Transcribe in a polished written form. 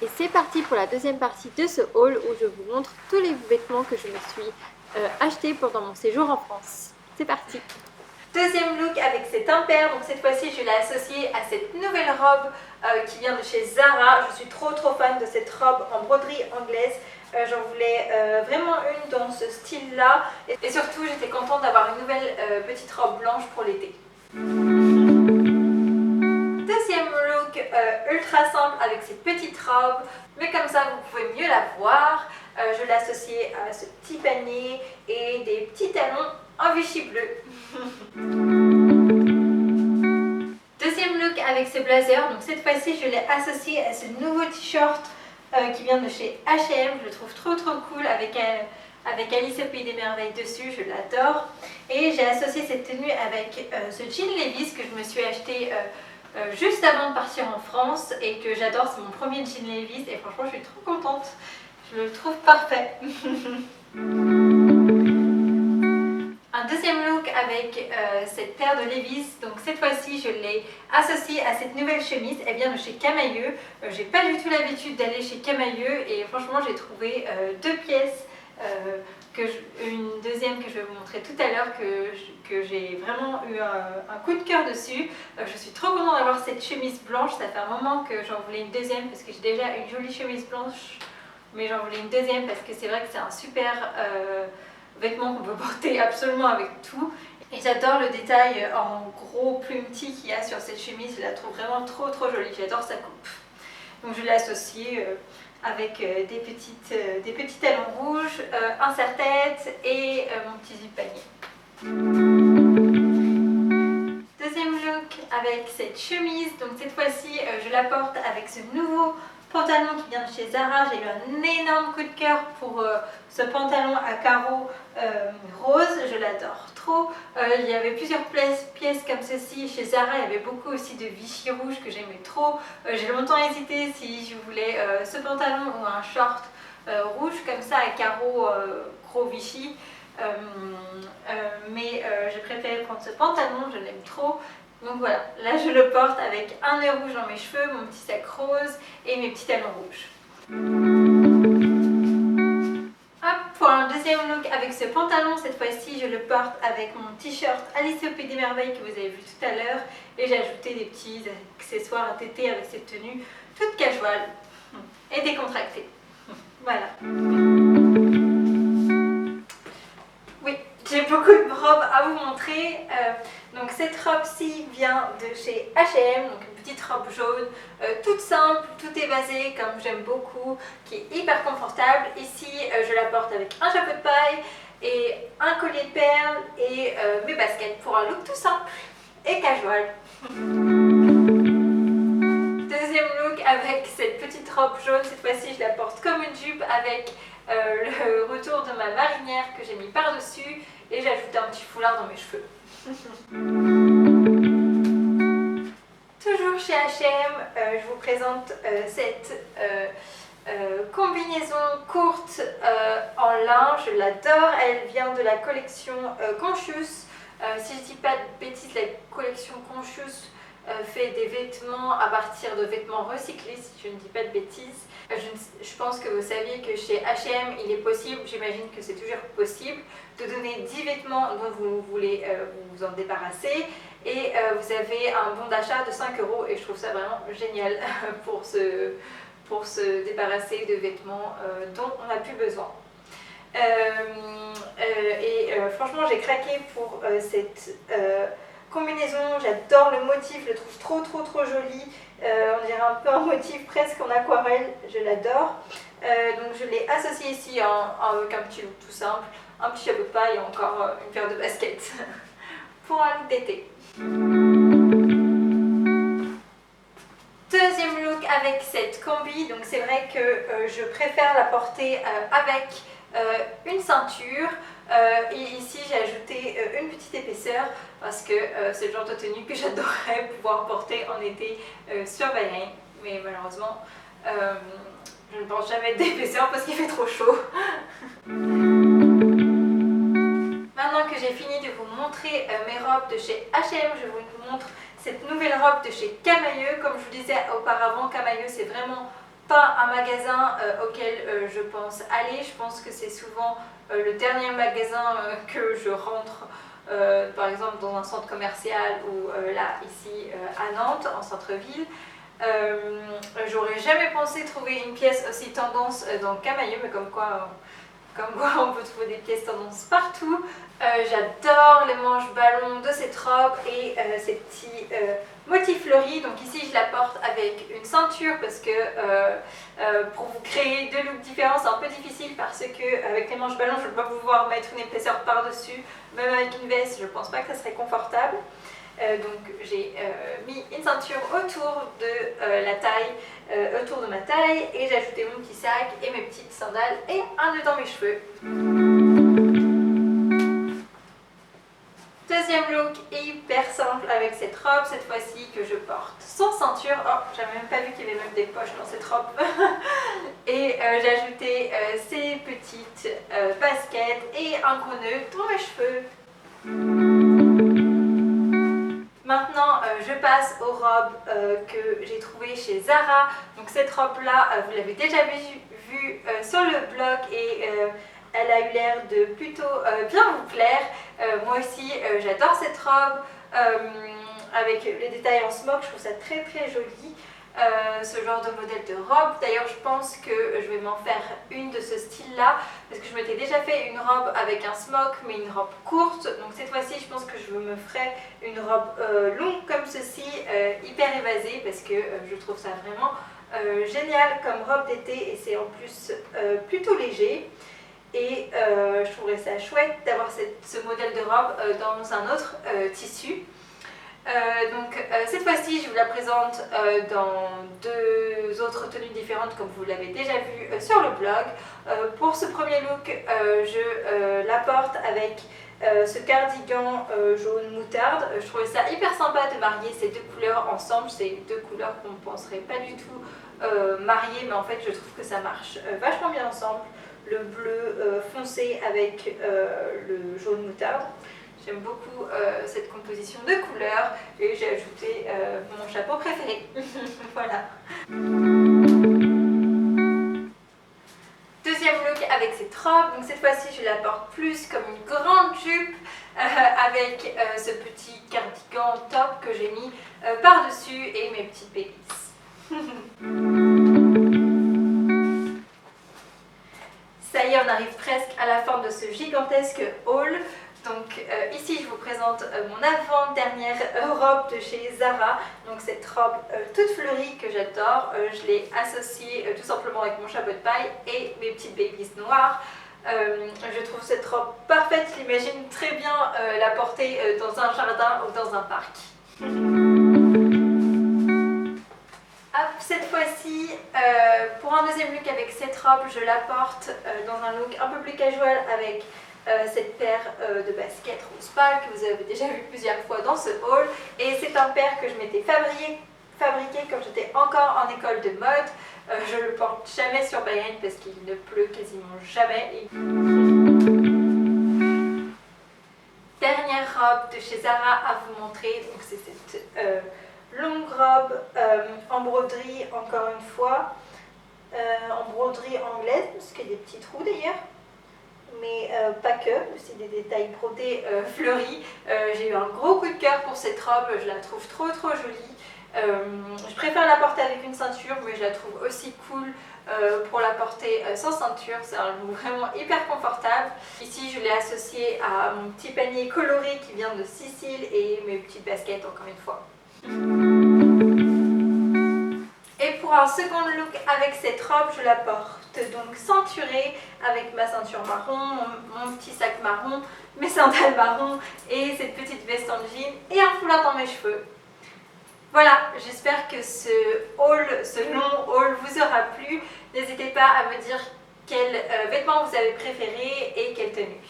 Et c'est parti pour la deuxième partie de ce haul où je vous montre tous les vêtements que je me suis achetés pendant mon séjour en France. C'est parti! Deuxième look avec cet impair, donc cette fois-ci je l'ai associé à cette nouvelle robe qui vient de chez Zara. Je suis trop fan de cette robe en broderie anglaise. J'en voulais vraiment une dans ce style-là et surtout j'étais contente d'avoir une nouvelle petite robe blanche pour l'été. Deuxième look ultra simple avec cette petite robe, mais comme ça vous pouvez mieux la voir. Je l'ai associée à ce petit panier et des petits talons en Vichy bleu. Deuxième look avec ce blazer, donc cette fois-ci je l'ai associé à ce nouveau t-shirt qui vient de chez H&M. Je le trouve trop cool avec Alice au Pays des Merveilles dessus, je l'adore. Et j'ai associé cette tenue avec ce jean Levi's que je me suis acheté juste avant de partir en France et que j'adore. C'est mon premier jean Levi's et franchement je suis trop contente, je le trouve parfait. Un deuxième look avec cette paire de Levi's, donc cette fois-ci je l'ai associée à cette nouvelle chemise, elle vient de chez Camaïeu. J'ai pas du tout l'habitude d'aller chez Camaïeu et franchement j'ai trouvé deux pièces, une deuxième que je vais vous montrer tout à l'heure que j'ai vraiment eu un coup de cœur dessus. Je suis trop contente d'avoir cette chemise blanche, ça fait un moment que j'en voulais une deuxième parce que j'ai déjà une jolie chemise blanche, mais j'en voulais une deuxième parce que c'est vrai que c'est un super vêtement qu'on peut porter absolument avec tout. Et j'adore le détail en gros plumetis qu'il y a sur cette chemise, je la trouve vraiment trop jolie, j'adore sa coupe. Donc je l'ai associée avec des petits talons rouges, un serre-tête et mon petit zip panier. Deuxième look avec cette chemise, donc cette fois-ci je la porte avec ce nouveau pantalon qui vient de chez Zara. J'ai eu un énorme coup de cœur pour ce pantalon à carreaux rose, je l'adore trop. Il y avait plusieurs pièces comme ceci chez Zara, il y avait beaucoup aussi de Vichy rouge que j'aimais trop. J'ai longtemps hésité si je voulais ce pantalon ou un short rouge comme ça à carreaux gros Vichy. Mais j'ai préféré prendre ce pantalon, je l'aime trop. Donc voilà, là je le porte avec un nœud rouge dans mes cheveux, mon petit sac rose et mes petits talons rouges. Hop, pour un deuxième look avec ce pantalon, cette fois-ci je le porte avec mon t-shirt Alice au Pays des Merveilles que vous avez vu tout à l'heure. Et j'ai ajouté des petits accessoires à tété avec cette tenue toute casual et décontractée. Voilà. Oui, j'ai beaucoup de robes à vous montrer. Donc cette robe-ci vient de chez H&M, donc une petite robe jaune, toute simple, tout évasée comme j'aime beaucoup, qui est hyper confortable. Ici, je la porte avec un chapeau de paille et un collier de perles et mes baskets pour un look tout simple et casual. Deuxième look avec cette petite robe jaune, cette fois-ci je la porte comme une jupe avec le retour de ma marinière que j'ai mis par-dessus et j'ai ajouté un petit foulard dans mes cheveux. Toujours chez H&M, je vous présente cette combinaison courte en lin, je l'adore, elle vient de la collection Conscious. Si je ne dis pas de bêtises, la collection Conscious fait des vêtements à partir de vêtements recyclés, si je ne dis pas de bêtises. Je pense que vous saviez que chez H&M, il est possible, j'imagine que c'est toujours possible, de donner 10 vêtements dont vous voulez vous en débarrasser et vous avez un bon d'achat de 5 € et je trouve ça vraiment génial pour se débarrasser de vêtements dont on n'a plus besoin. Franchement, j'ai craqué pour cette combinaison, j'adore le motif, je le trouve trop joli. On dirait un peu un motif presque en aquarelle, je l'adore. Donc je l'ai associé ici avec un petit look tout simple, un petit chapeau de paille et encore une paire de baskets pour un look d'été. Deuxième look avec cette combi, donc c'est vrai que je préfère la porter avec une ceinture. Et ici j'ai ajouté une petite épaisseur parce que c'est le genre de tenue que j'adorerais pouvoir porter en été sur Bahreïn, mais malheureusement je ne porte jamais d'épaisseur parce qu'il fait trop chaud. Maintenant que j'ai fini de vous montrer mes robes de chez H&M, je vous montre cette nouvelle robe de chez Camaïeu. Comme je vous disais auparavant, Camaïeu c'est vraiment pas un magasin auquel je pense aller. Je pense que c'est souvent le dernier magasin que je rentre, par exemple dans un centre commercial ou là ici à Nantes en centre-ville. J'aurais jamais pensé trouver une pièce aussi tendance dans Camaïeu, mais comme quoi on peut trouver des pièces tendance partout. J'adore les manches ballons de cette robe et ces petits motifs fleuris. Donc ici je la porte avec une ceinture parce que pour vous créer deux looks différents c'est un peu difficile parce que avec les manches ballons je ne vais pas pouvoir mettre une épaisseur par dessus. Même avec une veste je ne pense pas que ça serait confortable. Donc j'ai mis une ceinture autour de la taille, autour de ma taille, et j'ai ajouté mon petit sac et mes petites sandales et un nœud dans mes cheveux. Deuxième look hyper simple avec cette robe, cette fois-ci que je porte sans ceinture. Oh, j'avais même pas vu qu'il y avait même des poches dans cette robe. Et j'ai ajouté ces petites baskets et un gros nœud dans mes cheveux. Maintenant, je passe aux robes que j'ai trouvées chez Zara. Donc cette robe-là, vous l'avez déjà vue sur le blog et elle a eu l'air de plutôt bien vous plaire. Moi aussi, j'adore cette robe avec les détails en smoke. Je trouve ça très très joli. Ce genre de modèle de robe. D'ailleurs, je pense que je vais m'en faire une de ce style-là parce que je m'étais déjà fait une robe avec un smock, mais une robe courte. Donc cette fois-ci, je pense que je me ferai une robe longue comme ceci, hyper évasée parce que je trouve ça vraiment génial comme robe d'été et c'est en plus plutôt léger. Et je trouverais ça chouette d'avoir ce modèle de robe dans un autre tissu. Cette fois-ci je vous la présente dans deux autres tenues différentes comme vous l'avez déjà vu sur le blog. Pour ce premier look je la porte avec ce cardigan jaune moutarde. Je trouvais ça hyper sympa de marier ces deux couleurs ensemble. C'est deux couleurs qu'on ne penserait pas du tout marier, mais en fait je trouve que ça marche vachement bien ensemble. Le bleu foncé avec le jaune moutarde. J'aime beaucoup cette composition de couleurs et j'ai ajouté mon chapeau préféré. Voilà. Deuxième look avec cette robe. Donc cette fois-ci je la porte plus comme une grande jupe avec ce petit cardigan top que j'ai mis par-dessus et mes petites pélisses. Ça y est, on arrive presque à la fin de ce gigantesque haul. Donc ici je vous présente mon avant-dernière robe de chez Zara. Donc cette robe toute fleurie que j'adore. Je l'ai associée tout simplement avec mon chapeau de paille et mes petites babies noires. Je trouve cette robe parfaite. Je l'imagine très bien la porter dans un jardin ou dans un parc. Cette fois-ci, pour un deuxième look avec cette robe, je la porte dans un look un peu plus casual avec cette paire de baskets rose pâle que vous avez déjà vu plusieurs fois dans ce haul. Et c'est un paire que je m'étais fabriqué quand j'étais encore en école de mode. Je ne le porte jamais sur Bahreïn parce qu'il ne pleut quasiment jamais. Dernière robe de chez Zara à vous montrer. Donc c'est cette longue robe en broderie encore une fois. En broderie anglaise parce qu'il y a des petits trous d'ailleurs. Mais pas que, aussi des détails brodés fleuris. J'ai eu un gros coup de cœur pour cette robe, je la trouve trop jolie. Je préfère la porter avec une ceinture, mais je la trouve aussi cool pour la porter sans ceinture. C'est un look vraiment hyper confortable. Ici je l'ai associé à mon petit panier coloré qui vient de Sicile et mes petites baskets encore une fois. Et pour un second look avec cette robe, je la porte donc ceinturée avec ma ceinture marron, mon petit sac marron, mes sandales marron et cette petite veste en jean et un foulard dans mes cheveux. Voilà, j'espère que ce long haul vous aura plu. N'hésitez pas à me dire quels vêtements vous avez préférés et quelle tenue.